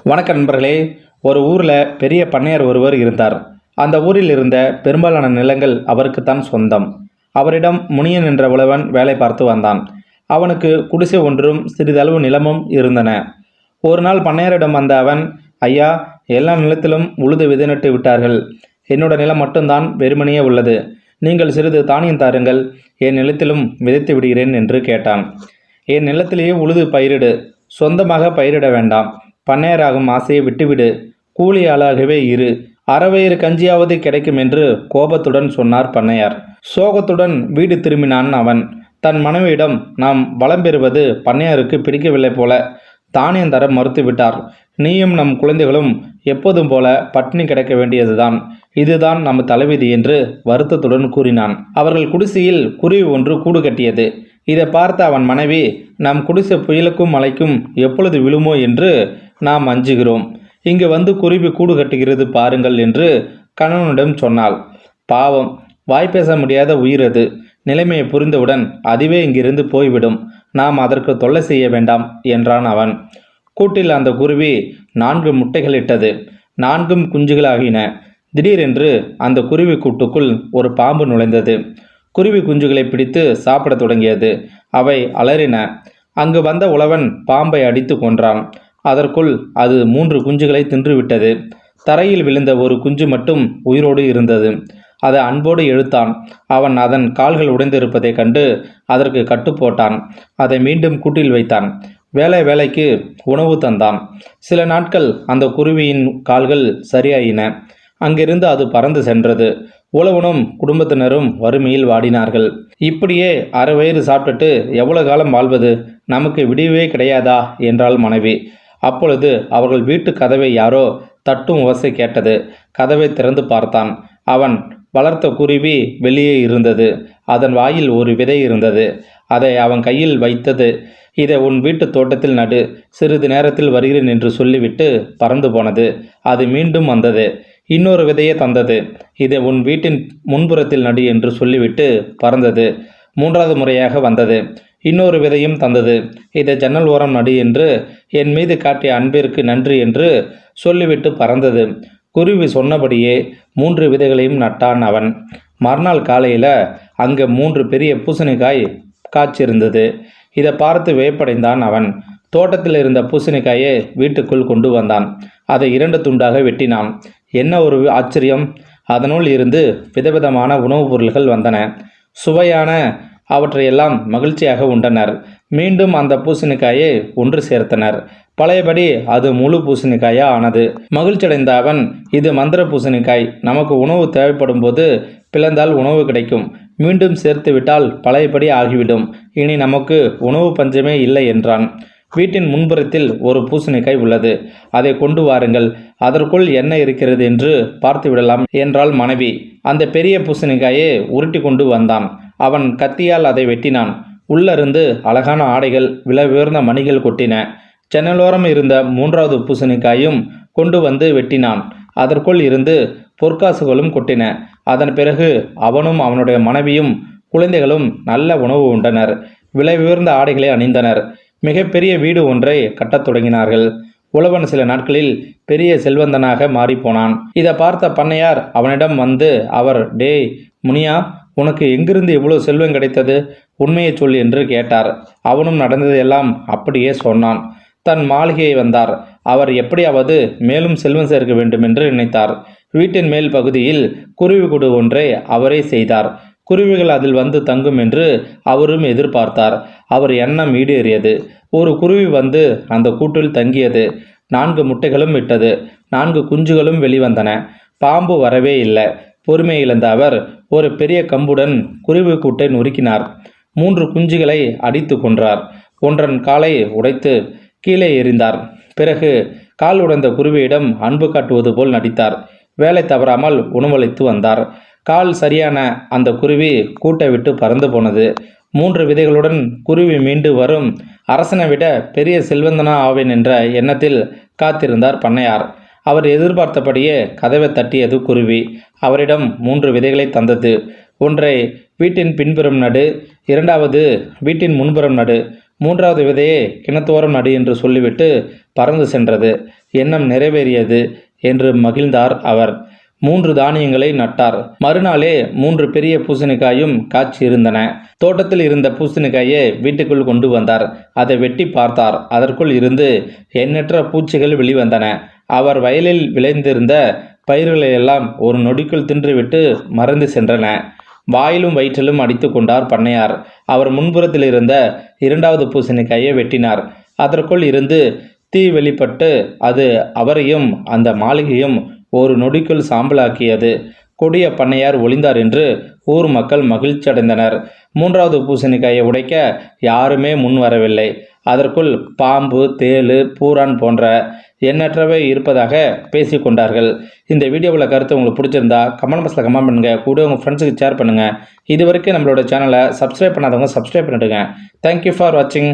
வணக்கம் நண்பர்களே. ஒரு ஊரில் பெரிய பண்ணையார் ஒருவர் இருந்தார். அந்த ஊரில் இருந்த பெரும்பாலான நிலங்கள் அவருக்குத்தான் சொந்தம். அவரிடம் முனியன் என்ற உழவன் வேலை பார்த்து வந்தான். அவனுக்கு குடிசை ஒன்றும் சிறிதளவு நிலமும் இருந்தன. ஒரு நாள் பண்ணையாரிடம் வந்த அவன், ஐயா, எல்லா நிலத்திலும் உழுது விதை நட்டு விட்டார்கள். என்னோட நிலம் மட்டும்தான் வெறுமனையே உள்ளது. நீங்கள் சிறிது தானியம் தாருங்கள், என் நிலத்திலும் விதைத்து விடுகிறேன் என்று கேட்டான். என் நிலத்திலேயே உழுது பயிரிடு, சொந்தமாக பயிரிட வேண்டாம். பண்ணையராகும் ஆசையை விட்டுவிடு, கூலி ஆளாகவே இரு, அறவயிறு கஞ்சியாவது கிடைக்கும் என்று கோபத்துடன் சொன்னார் பண்ணையார். சோகத்துடன் வீடு திரும்பினான் அவன். தன் மனைவியிடம், நாம் வளம் பெறுவது பண்ணையாருக்கு பிடிக்கவில்லை போல, தானியம் தர மறுத்துவிட்டார். நீயும் நம் குழந்தைகளும் எப்போதும் போல பட்டினி கிடக்க வேண்டியதுதான். இதுதான் நம்ம தலைவிதி என்று வருத்தத்துடன் கூறினான். அவர்கள் குடிசையில் குருவி ஒன்று கூடு கட்டியது. இதை பார்த்த அவன் மனைவி, நம் குடிசை புயலுக்கும் மழைக்கும் எப்பொழுது விழுமோ என்று நாம் அஞ்சுகிறோம். இங்கு வந்து குருவி கூடு கட்டுகிறது பாருங்கள் என்று கணவனிடம் சொன்னாள். பாவம், வாய் பேச முடியாத உயிர் அது. நிலைமையை புரிந்தவுடன் அதுவே இங்கிருந்து போய்விடும். நாம் அதற்கு தொல்லை செய்ய வேண்டாம் என்றான் அவன். கூட்டில் அந்த குருவி 4 முட்டைகள் இட்டது. 4ம் குஞ்சுகளாகின. திடீரென்று அந்த குருவி கூட்டுக்குள் ஒரு பாம்பு நுழைந்தது. குருவி குஞ்சுகளை பிடித்து சாப்பிட தொடங்கியது. அவை அலறின. அங்கு வந்த உழவன் பாம்பை அடித்து கொன்றான். அதற்குள் அது 3 குஞ்சுகளை தின்றுவிட்டது. தரையில் விழுந்த ஒரு குஞ்சு மட்டும் உயிரோடு இருந்தது. அதை அன்போடு இழுத்தான். அவன் அதன் கால்கள் உடைந்திருப்பதைக் கண்டு அதற்கு கட்டு போட்டான். அதை மீண்டும் கூட்டில் வைத்தான். வேலைக்கு உணவு தந்தான். சில நாட்கள் அந்த குருவியின் கால்கள் சரியாயின. அங்கிருந்து அது பறந்து சென்றது. உழவனும் குடும்பத்தினரும் வறுமையில் வாடினார்கள். இப்படியே அரை வயிறு சாப்பிட்டுட்டு எவ்வளவு காலம் வாழ்வது? நமக்கு விடிவே கிடையாதா என்றாள் மனைவி. அப்பொழுது அவர்கள் வீட்டு கதவை யாரோ தட்டும் ஓசை கேட்டது. கதவை திறந்து பார்த்தான். அவன் வளர்த்த குருவி வெளியே இருந்தது. அதன் வாயில் ஒரு விதை இருந்தது. அதை அவன் கையில் வைத்தது. இதை உன் வீட்டு தோட்டத்தில் நடு, சிறிது நேரத்தில் வருகிறேன் என்று சொல்லிவிட்டு பறந்து போனது. அது மீண்டும் வந்தது. இன்னொரு விதையை தந்தது. இதை உன் வீட்டின் முன்புறத்தில் நடு என்று சொல்லிவிட்டு பறந்தது. 3வது முறையாக வந்தது. இன்னொரு விதையும் தந்தது. இதை ஜன்னல் ஓரம் நடு என்று என் மீது காட்டிய அன்பிற்கு நன்றி என்று சொல்லிவிட்டு பறந்தது. குருவி சொன்னபடியே 3 விதைகளையும் நட்டான் அவன். மறுநாள் காலையில் அங்கே 3 பெரிய பூசணிக்காய் காய்ச்சிருந்தது. இதை பார்த்து வியப்படைந்தான் அவன். தோட்டத்தில் இருந்த பூசணிக்காயை வீட்டுக்குள் கொண்டு வந்தான். அதை 2 துண்டாக வெட்டினான். என்ன ஒரு ஆச்சரியம்! அதனுள் இருந்து விதவிதமான உணவுப் பொருள்கள் வந்தன. சுவையான அவற்றையெல்லாம் மகிழ்ச்சியாக உண்டனர். மீண்டும் அந்த பூசணிக்காயை ஒன்று சேர்த்தனர். பழையபடி அது முழு பூசணிக்காயா ஆனது. மகிழ்ச்சியடைந்த அவன், இது மந்திர பூசணிக்காய், நமக்கு உணவு தேவைப்படும் போது பிளந்தால் உணவு கிடைக்கும். மீண்டும் சேர்த்து விட்டால் பழையபடி ஆகிவிடும். இனி நமக்கு உணவு பஞ்சமே இல்லை என்றான். வீட்டின் முன்புறத்தில் ஒரு பூசணிக்காய் உள்ளது. அதை கொண்டு வாருங்கள், அதற்குள் என்ன இருக்கிறது என்று பார்த்து விடலாம் என்றாள் மனைவி. அந்த பெரிய பூசணிக்காயை உருட்டி கொண்டு வந்தான். அவன் கத்தியால் அதை வெட்டினான். உள்ளிருந்து அழகான ஆடைகள், விலை உயர்ந்த மணிகள் கொட்டின. ஜன்னலோரம் இருந்த 3வது பூசணிக்காயும் கொண்டு வந்து வெட்டினான். அதற்குள் இருந்து பொற்காசுகளும் கொட்டின. அதன் பிறகு அவனும் அவனுடைய மனைவியும் குழந்தைகளும் நல்ல உணவு உண்டனர். விலை உயர்ந்த ஆடைகளை அணிந்தனர். மிகப்பெரிய வீடு ஒன்றை கட்டத் தொடங்கினார்கள். உழவன் சில நாட்களில் பெரிய செல்வந்தனாக மாறிப்போனான். இதை பார்த்த பண்ணையார் அவனிடம் வந்து, டேய் முனியா, உனக்கு எங்கிருந்து இவ்வளோ செல்வம் கிடைத்தது? உண்மையை சொல் என்று கேட்டார். அவனும் நடந்ததையெல்லாம் அப்படியே சொன்னான். தன் மாளிகையை வந்தார். அவர் எப்படியாவது மேலும் செல்வம் சேர்க்க வேண்டும் என்று நினைத்தார். வீட்டின் மேல் பகுதியில் குருவி கூடு ஒன்றை அவரே செய்தார். குருவிகள் அதில் வந்து தங்கும் என்று அவரும் எதிர்பார்த்தார். அவர் எண்ணம் ஈடேறியது. ஒரு குருவி வந்து அந்த கூட்டில் தங்கியது. 4 முட்டைகளும் விட்டது. 4 குஞ்சுகளும் வெளிவந்தன. பாம்பு வரவே இல்லை. பொறுமை இழந்த அவர் ஒரு பெரிய கம்புடன் குருவி கூட்டை நொறுக்கினார். 3 குஞ்சுகளை அடித்து கொன்றார். ஒன்றன் காலை உடைத்து கீழே எறிந்தார். பிறகு கால் உடைந்த குருவியிடம் அன்பு காட்டுவது போல் நடித்தார். வேலை தவறாமல் உணவளித்து வந்தார். கால் சரியான அந்த குருவி கூட்டை விட்டு பறந்து போனது. 3 விதைகளுடன் குருவி மீண்டு வரும். அரசனை விட பெரிய செல்வந்தனா ஆவேன் என்ற எண்ணத்தில் காத்திருந்தார் பண்ணையார். அவர் எதிர்பார்த்தபடியே கதவை தட்டியது குருவி. அவரிடம் 3 விதைகளை தந்தது. ஒன்றை வீட்டின் பின்புறம் நடு, 2வது வீட்டின் முன்புறம் நடு. மூன்றாவது விதையை கிணத்தோரம் நடு என்று சொல்லிவிட்டு பறந்து சென்றது. எண்ணம் நிறைவேறியது என்று மகிழ்ந்தார் அவர். 3 தானியங்களை நட்டார். மறுநாளே 3 பெரிய பூசணிக்காயும் காய்ச்சி இருந்தன. தோட்டத்தில் இருந்த பூசணிக்காயை வீட்டுக்குள் கொண்டு வந்தார். அதை வெட்டி பார்த்தார். அதற்குள் இருந்து எண்ணற்ற பூச்சிகள் வெளிவந்தன. அவர் வயலில் விளைந்திருந்த பயிர்களையெல்லாம் ஒரு நொடிக்குள் தின்றுவிட்டு மறந்து சென்றன. வாயிலும் வயிற்றிலும் அடித்து கொண்டார் பண்ணையார். அவர் முன்புறத்தில் இருந்த 2வது பூசணிக்காயை வெட்டினார். அதற்குள் இருந்து தீ வெளிப்பட்டு அது அவரையும் அந்த மாளிகையும் ஒரு நொடிக்குள் சாம்பலாக்கியது. கொடிய பண்ணையார் ஒளிந்தார் என்று ஊர் மக்கள் மகிழ்ச்சி அடைந்தனர். 3வது பூசணிக்காயை உடைக்க யாருமே முன் வரவில்லை. அதற்குள் பாம்பு, தேளு, பூரான் போன்ற எண்ணற்றவை இருப்பதாக பேசி கொண்டார்கள். இந்த வீடியோவில் கருத்து உங்களுக்கு பிடிச்சிருந்தா கமெண்ட் பாக்ஸில் கமெண்ட் பண்ணுங்கள். கூட உங்கள் ஃப்ரெண்ட்ஸுக்கு ஷேர் பண்ணுங்கள். இது வரைக்கும் நம்மளோட சேனலை சப்ஸ்கிரைப் பண்ணாதவங்க சப்ஸ்கிரைப் பண்ணிடுங்க. தேங்க்யூ ஃபார் வாட்சிங்.